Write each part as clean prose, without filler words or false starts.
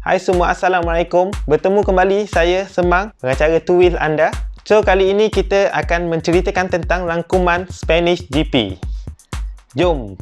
Hai semua, Assalamualaikum. Bertemu kembali saya Semang, pengacara Two Wheel anda. So, kali ini kita akan menceritakan tentang rangkuman Spanish GP. Jom!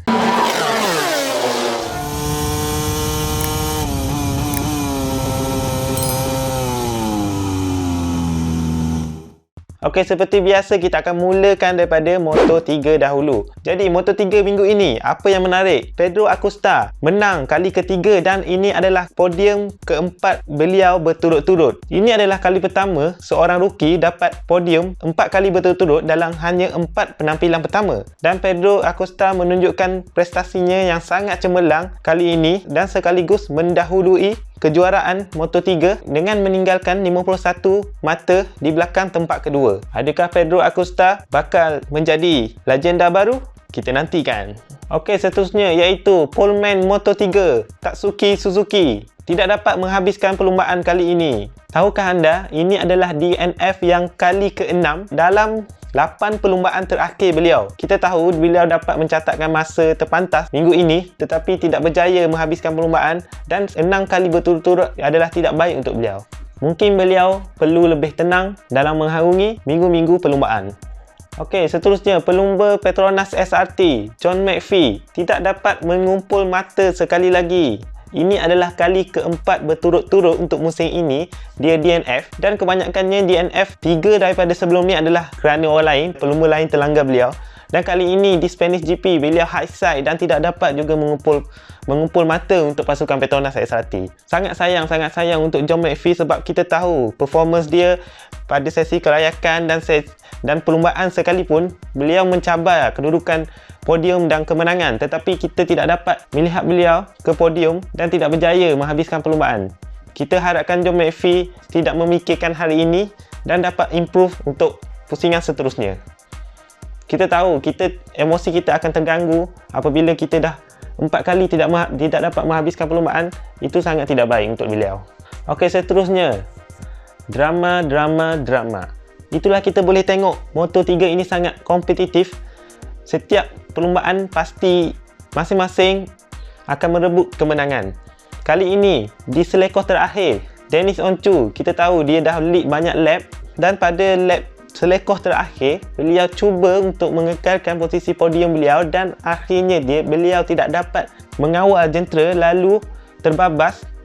Okey, seperti biasa kita akan mulakan daripada Moto3 dahulu. Jadi Moto3 minggu ini, apa yang menarik? Pedro Acosta menang kali ketiga dan ini adalah podium keempat beliau berturut-turut. Ini adalah kali pertama seorang rookie dapat podium 4 kali berturut-turut dalam hanya 4 penampilan pertama. Dan Pedro Acosta menunjukkan prestasinya yang sangat cemerlang kali ini dan sekaligus mendahului kejuaraan Moto3 dengan meninggalkan 51 mata di belakang tempat kedua. Adakah Pedro Acosta bakal menjadi legenda baru? Kita nantikan. Okey, seterusnya iaitu poleman Moto3 Tatsuki Suzuki tidak dapat menghabiskan perlumbaan kali ini. Tahukah anda, ini adalah DNF yang kali ke-6 dalam 8 perlumbaan terakhir beliau. Kita tahu beliau dapat mencatatkan masa terpantas minggu ini tetapi tidak berjaya menghabiskan perlumbaan dan 6 kali berturut-turut adalah tidak baik untuk beliau. Mungkin beliau perlu lebih tenang dalam mengharungi minggu-minggu perlumbaan. Okey, seterusnya pelumba Petronas SRT John McPhee tidak dapat mengumpul mata sekali lagi. Ini adalah kali keempat berturut-turut untuk musim ini dia DNF dan kebanyakannya DNF 3 daripada sebelum ni adalah kerana orang lain, pelumba lain terlanggar beliau. Dan kali ini di Spanish GP beliau high side dan tidak dapat juga mengumpul mata untuk pasukan Petronas SRT. Sangat sayang untuk John McPhee sebab kita tahu performance dia pada sesi kelayakan dan perlumbaan sekalipun beliau mencabar kedudukan podium dan kemenangan, tetapi kita tidak dapat melihat beliau ke podium dan tidak berjaya menghabiskan perlumbaan. Kita harapkan John McPhee tidak memikirkan hal ini dan dapat improve untuk pusingan seterusnya. Kita tahu emosi kita akan terganggu apabila kita dah 4 kali tidak dapat menghabiskan perlumbaan. Itu sangat tidak baik untuk beliau. Okey, seterusnya drama. Itulah kita boleh tengok Moto3 ini sangat kompetitif. Setiap perlumbaan pasti masing-masing akan merebut kemenangan. Kali ini di selekoh terakhir Deniz Öncü, kita tahu dia dah lead banyak lap dan pada lap selekoh terakhir beliau cuba untuk mengekalkan posisi podium beliau dan akhirnya beliau tidak dapat mengawal jentera lalu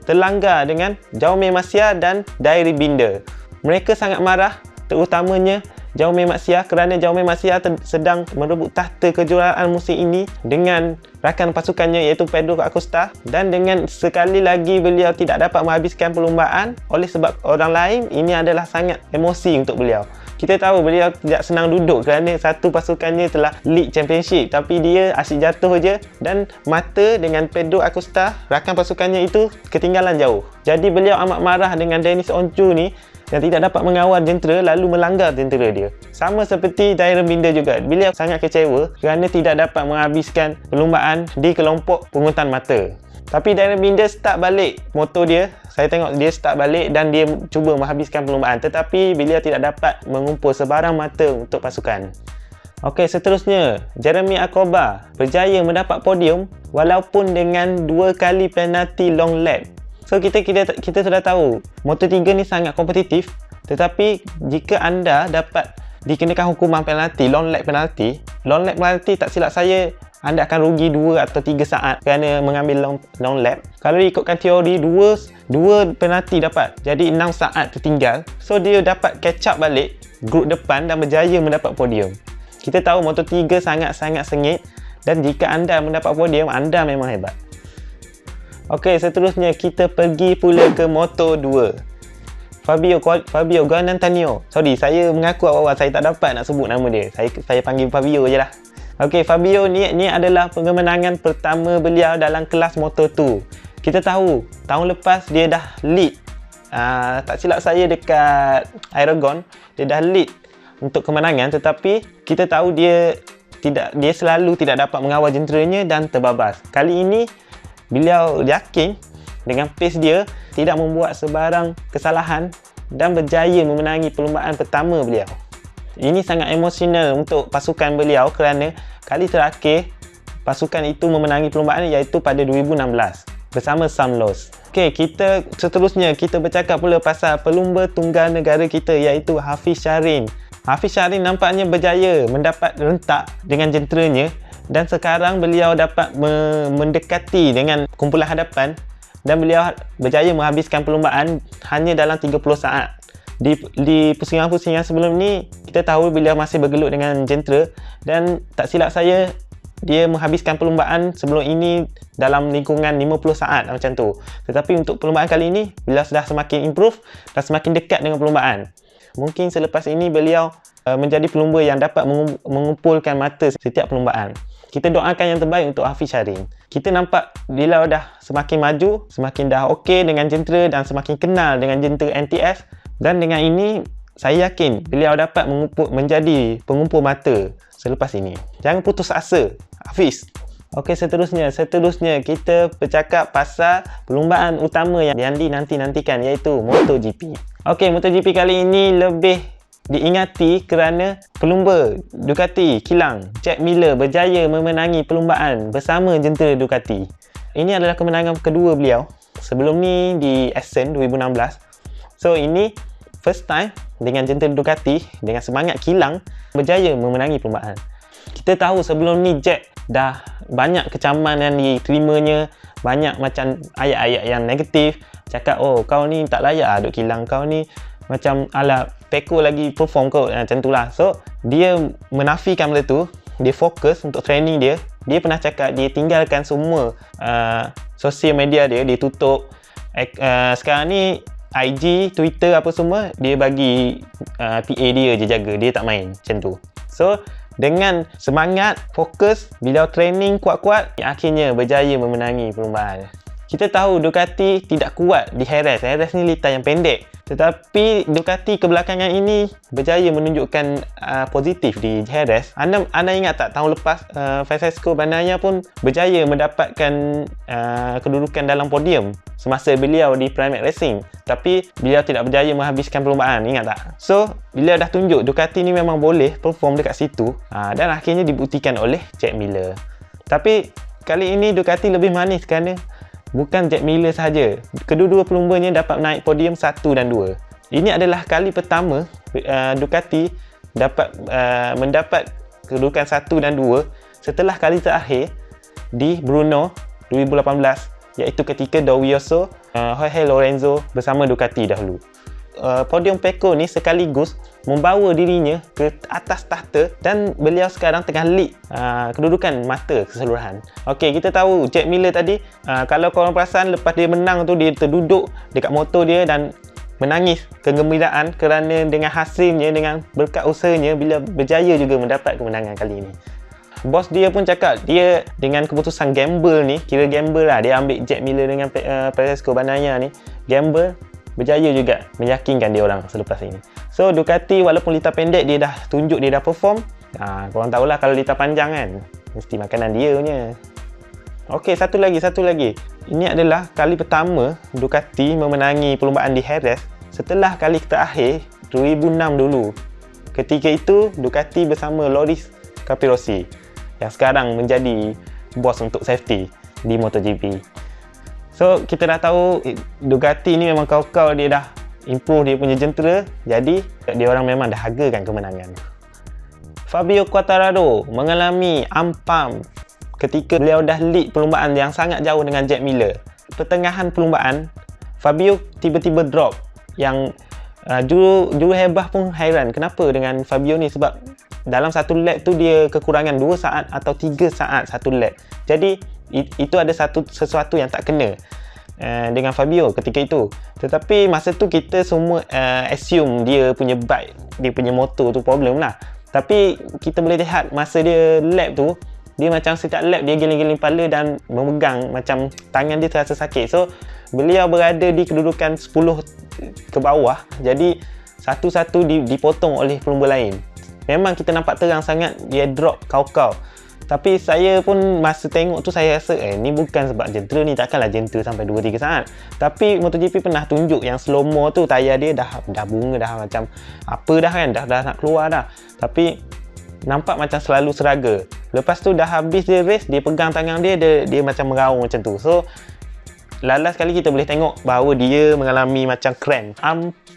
terlanggar dengan Jaume Masia dan Dairi Binder. Mereka sangat marah, terutamanya Jaume Masia kerana Jaume Masia sedang merebut tahta kejuaraan musim ini dengan rakan pasukannya iaitu Pedro Acosta dan dengan sekali lagi beliau tidak dapat menghabiskan perlumbaan oleh sebab orang lain. Ini adalah sangat emosi untuk beliau. Kita tahu beliau tidak senang duduk kerana satu pasukannya telah lead championship tapi dia asyik jatuh je dan mata dengan Pedro Acosta rakan pasukannya itu ketinggalan jauh. Jadi beliau amat marah dengan Deniz Öncü ni yang tidak dapat mengawal jentera lalu melanggar jentera dia. Sama seperti Dairi Binder juga. Beliau sangat kecewa kerana tidak dapat menghabiskan perlumbaan di kelompok pungutan mata. Tapi Dairi Binder start balik motor dia. Saya tengok dia start balik dan dia cuba menghabiskan perlumbaan tetapi beliau tidak dapat mengumpul sebarang mata untuk pasukan. Okey, seterusnya Jeremy Acoba berjaya mendapat podium walaupun dengan 2 kali penalti long lap. So kita sudah tahu Moto3 ni sangat kompetitif, tetapi jika anda dapat dikenakan hukuman penalti, long lap penalti tak silap saya anda akan rugi 2 atau 3 saat kerana mengambil long lap. Kalau ikutkan teori 2 penalti dapat, jadi 6 saat tertinggal. So dia dapat catch up balik grup depan dan berjaya mendapat podium. Kita tahu Moto3 sangat-sangat sengit dan jika anda mendapat podium, anda memang hebat. Okey, seterusnya kita pergi pula ke Moto2. Fabio Guanantanio. Sorry, saya mengaku awal-awal saya tak dapat nak sebut nama dia. Saya panggil Fabio je lah. Okey, Fabio ni adalah kemenangan pertama beliau dalam kelas Moto2. Kita tahu tahun lepas dia dah lead. Tak silap saya dekat Aragon, dia dah lead untuk kemenangan tetapi kita tahu dia selalu tidak dapat mengawal jenteranya dan terbabas. Kali ini beliau yakin dengan pace dia tidak membuat sebarang kesalahan dan berjaya memenangi perlumbaan pertama beliau. Ini sangat emosional untuk pasukan beliau kerana kali terakhir pasukan itu memenangi perlumbaan iaitu pada 2016. bersama some loss. Okey, seterusnya kita bercakap pula pasal pelumba tunggal negara kita, iaitu Hafiz Syahrin. Hafiz Syahrin nampaknya berjaya mendapat rentak dengan jenteranya, dan sekarang beliau dapat mendekati dengan kumpulan hadapan, dan beliau berjaya menghabiskan perlumbaan hanya dalam 30 saat. Di pusingan-pusingan sebelum ni, kita tahu beliau masih bergelut dengan jentera, dan tak silap saya, dia menghabiskan perlumbaan sebelum ini dalam lingkungan 50 saat macam tu. Tetapi untuk perlumbaan kali ini, beliau sudah semakin improve dan semakin dekat dengan perlumbaan. Mungkin selepas ini beliau menjadi pelumba yang dapat mengumpulkan mata setiap perlumbaan. Kita doakan yang terbaik untuk Hafiz Syahrin. Kita nampak beliau dah semakin maju, semakin dah okey dengan jentera dan semakin kenal dengan jentera NTS, dan dengan ini saya yakin beliau dapat menjadi pengumpul mata selepas ini. Jangan putus asa, Hafiz. Okey, seterusnya kita bercakap pasal perlumbaan utama yang dinanti-nantikan, iaitu MotoGP. Okey, MotoGP kali ini lebih diingati kerana pelumba Ducati kilang Jack Miller berjaya memenangi perlumbaan bersama jentera Ducati. Ini adalah kemenangan kedua beliau. Sebelum ni di Essen 2016. So ini first time dengan jentera Ducati dengan semangat kilang berjaya memenangi perlumbaan. Kita tahu sebelum ni Jack dah banyak kecaman yang diterimanya, banyak macam ayat-ayat yang negatif, cakap oh kau ni tak layak duk kilang, kau ni macam ala Peko lagi perform kau, macam tu lah. So dia menafikan benda tu, dia fokus untuk training dia. Dia pernah cakap dia tinggalkan semua sosial media dia tutup. Sekarang ni IG, Twitter apa semua dia bagi PA dia je jaga, dia tak main macam tu. So dengan semangat, fokus, beliau training kuat-kuat, akhirnya berjaya memenangi perlumbaan. Kita tahu Ducati tidak kuat di Jerez. Jerez ni litar yang pendek. Tetapi Ducati kebelakangan ini berjaya menunjukkan positif di Jerez. Anda ingat tak tahun lepas Francesco Bagnaia pun berjaya mendapatkan kedudukan dalam podium semasa beliau di Pramac Racing. Tapi beliau tidak berjaya menghabiskan perlumbaan, ingat tak? So, beliau dah tunjuk Ducati ni memang boleh perform dekat situ, dan akhirnya dibuktikan oleh Jack Miller. Tapi kali ini Ducati lebih manis kerana bukan Jack Miller sahaja. Kedua-dua pelumbanya dapat naik podium 1 dan 2. Ini adalah kali pertama Ducati dapat mendapat kedudukan 1 dan 2 setelah kali terakhir di Brno 2018, iaitu ketika Dovizioso, Jorge Lorenzo bersama Ducati dahulu. Podium Pecco ni sekaligus membawa dirinya ke atas tahta, dan beliau sekarang tengah lead kedudukan mata keseluruhan. Okey, kita tahu Jack Miller tadi, kalau korang perasan lepas dia menang tu, dia terduduk dekat motor dia dan menangis kegembiraan kerana dengan hasilnya, dengan berkat usahanya, beliau berjaya juga mendapat kemenangan kali ini. Bos dia pun cakap dia dengan keputusan gamble ni, kira gamble lah, dia ambil Jack Miller dengan Francesco Bagnaia ni, gamble, berjaya juga meyakinkan dia orang selepas ini. So Ducati walaupun litar pendek, dia dah tunjuk dia dah perform. Korang tahulah kalau litar panjang kan, mesti makanan dia punya. Okey, satu lagi. Ini adalah kali pertama Ducati memenangi perlumbaan di Jerez setelah kali terakhir 2006 dulu. Ketika itu Ducati bersama Loris Capirossi yang sekarang menjadi bos untuk safety di MotoGP. So kita dah tahu Ducati ni memang kau-kau, dia dah improve dia punya jentera, jadi dia orang memang dah hargakan kemenangan. Fabio Quartararo mengalami ampam ketika beliau dah lead perlumbaan yang sangat jauh dengan Jack Miller. Pertengahan perlumbaan, Fabio tiba-tiba drop, yang juru hebah pun hairan kenapa dengan Fabio ni, sebab dalam satu lap tu dia kekurangan 2 saat atau 3 saat satu lap. Jadi itu ada sesuatu yang tak kena dengan Fabio ketika itu. Tetapi masa tu kita semua assume dia punya bike, dia punya motor tu problem lah. Tapi kita boleh lihat masa dia lap tu, dia macam setiap lap dia giling-giling kepala dan memegang, macam tangan dia terasa sakit. So beliau berada di kedudukan 10 ke bawah, jadi satu-satu dipotong oleh pelumba lain. Memang kita nampak terang sangat dia drop kau-kau. Tapi saya pun masa tengok tu saya rasa ni bukan sebab jentera ni, takkanlah jentera sampai 2-3 saat. Tapi MotoGP pernah tunjuk yang slow mo tu tayar dia dah bunga, dah macam apa dah kan, dah nak keluar dah. Tapi nampak macam selalu seraga. Lepas tu dah habis dia race, dia pegang tangan dia macam meraung macam tu. So Last kali kita boleh tengok bahawa dia mengalami macam cramp.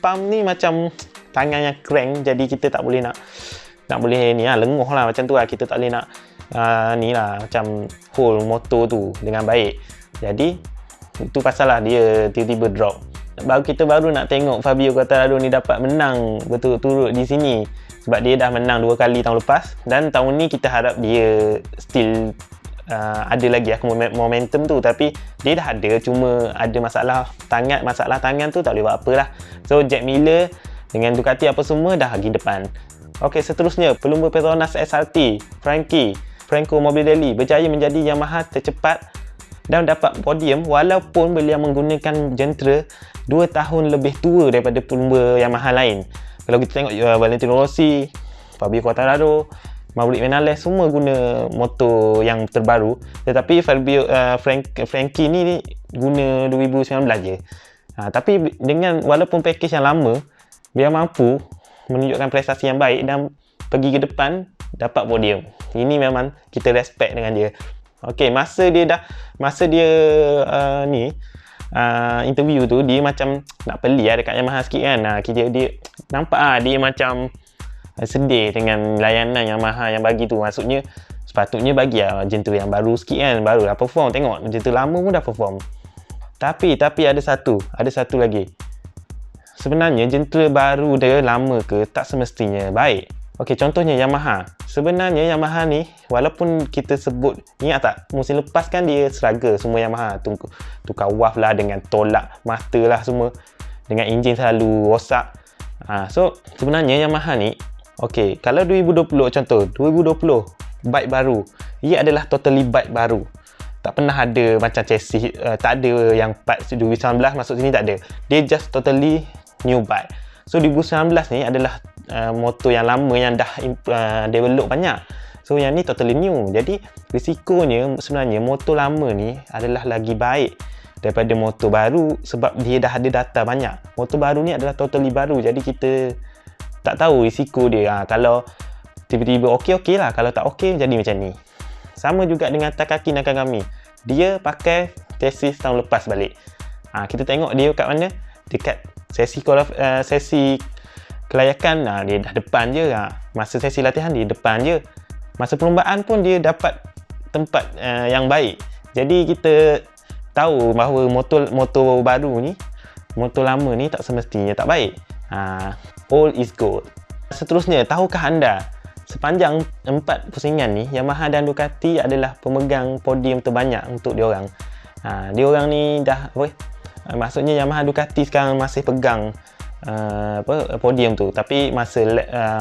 Pump ni macam tangan yang cramp, jadi kita tak boleh nak boleh ni lah, lenguh lah macam tu lah. Kita tak boleh nak ni lah, macam hold motor tu dengan baik. Jadi itu pasal lah dia tiba-tiba drop. Kita baru nak tengok Fabio Quartararo ni dapat menang betul-betul di sini, sebab dia dah menang 2 kali tahun lepas, dan tahun ni kita harap dia still ada lagi momentum tu. Tapi dia dah ada, cuma ada masalah tangan tu tak boleh buat apa lah. So Jack Miller dengan Ducati apa semua dah pergi depan. Ok, seterusnya pelumba Petronas SRT Franco Morbidelli berjaya menjadi Yamaha tercepat dan dapat podium walaupun beliau menggunakan jentera 2 tahun lebih tua daripada pelumba Yamaha lain. Kalau kita tengok Valentino Rossi, Fabio Quartararo, Maverick Vinales semua guna motor yang terbaru, tetapi Frankie ni guna 2019 je. Tapi dengan walaupun package yang lama, dia mampu menunjukkan prestasi yang baik dan pergi ke depan dapat podium. Ini memang kita respect dengan dia. Okey, masa dia interview tu, dia macam nak peli lah dekat Yamaha sikit kan. Dia nampak dia macam sedih dengan layanan Yamaha yang bagi tu. Maksudnya sepatutnya bagi lah jentera yang baru sikit kan, baru dah perform. Tengok jentera lama pun dah perform. Tapi ada satu lagi. Sebenarnya jentera baru dia lama ke tak semestinya baik. Okey, contohnya Yamaha. Sebenarnya Yamaha ni, walaupun kita sebut, ingat tak musim lepas kan dia struggle semua Yamaha, tukar waf lah, dengan tolak mata lah semua, dengan enjin selalu rosak. So sebenarnya Yamaha ni, okey, kalau 2020 contoh, 2020 bike baru, ia adalah totally bike baru. Tak pernah ada macam chassis, tak ada yang part 2019 masuk sini, tak ada. Dia just totally new bike. So 2019 ni adalah motor yang lama yang dah develop banyak. So yang ni totally new. Jadi risikonya sebenarnya motor lama ni adalah lagi baik daripada motor baru, sebab dia dah ada data banyak. Motor baru ni adalah totally baru, jadi kita tak tahu risiko dia. Kalau tiba-tiba okey lah, kalau tak okey jadi macam ni. Sama juga dengan Takaki Nakagami. Dia pakai chassis tahun lepas balik. Kita tengok dia kat mana? Dekat sesi kelayakan, dia dah depan je. Masa sesi latihan dia depan je. Masa perlombaan pun dia dapat tempat yang baik. Jadi kita tahu bahawa motor baru ni, motor lama ni tak semestinya tak baik. All is good. Seterusnya, tahukah anda sepanjang 4 pusingan ni, Yamaha dan Ducati adalah pemegang podium terbanyak untuk diorang. Diorang ni dah maksudnya Yamaha Ducati sekarang masih pegang podium tu. Tapi masa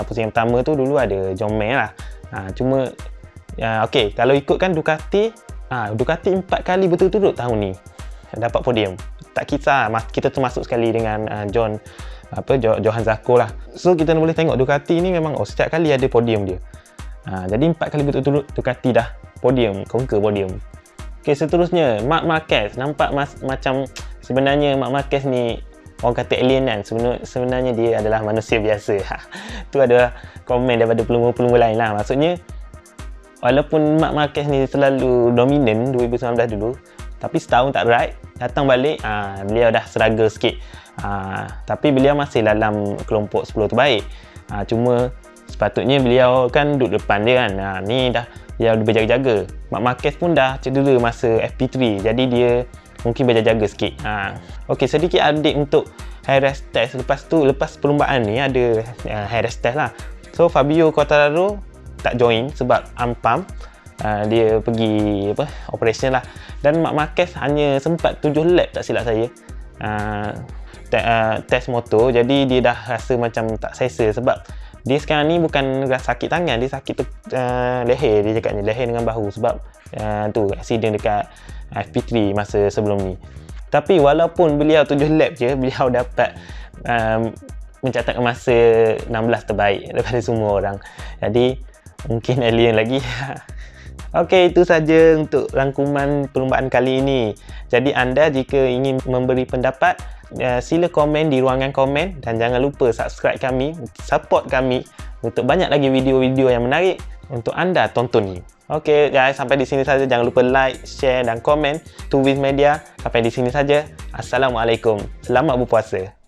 pusingan pertama tu dulu ada John May lah. Cuma okey, kalau ikutkan Ducati 4 kali berturut-turut tahun ni dapat podium. Tak kisah, kita termasuk sekali dengan Johan Zarco lah. So kita boleh tengok Ducati ni memang setiap kali ada podium dia. Jadi 4 kali berturut-turut Ducati dah podium, conquer podium. Okey, seterusnya Marc Marquez. Nampak macam sebenarnya Marc Marquez ni orang kata alien kan. Sebenarnya dia adalah manusia biasa. Tu ada komen daripada pelumba-pelumba lain lah. Maksudnya walaupun Marc Marquez ni selalu dominan 2019 dulu, tapi setahun tak ride, datang balik beliau dah struggle sikit. Tapi beliau masih dalam kelompok 10 terbaik. Cuma sepatutnya beliau kan duduk depan dia kan. Ni dah dia berjaga-jaga. Marc Marquez pun dah cedera masa FP3, jadi dia mungkin berjaga-jaga sikit. Okey, sedikit update untuk high rest test. Lepas perlombaan ni ada high rest test lah. So Fabio Quartararo tak join sebab pump. Dia pergi operation lah. Dan Marc Marquez hanya sempat 7 lap tak silap saya test motor. Jadi dia dah rasa macam tak selesa, sebab dia sekarang ni bukan sakit tangan, dia sakit leher. Dia cakapnya leher dengan bahu, sebab tu accident dekat FP3 masa sebelum ni. Tapi walaupun beliau 7 lap je, beliau dapat mencatatkan masa 16 terbaik daripada semua orang. Jadi mungkin alien lagi. Okey, itu saja untuk rangkuman perlombaan kali ini. Jadi anda jika ingin memberi pendapat, sila komen di ruangan komen, dan jangan lupa subscribe kami, support kami untuk banyak lagi video-video yang menarik untuk anda tonton ni. Okey guys, sampai di sini saja. Jangan lupa like, share dan komen. Tuvis Media. Sampai di sini saja. Assalamualaikum. Selamat berpuasa.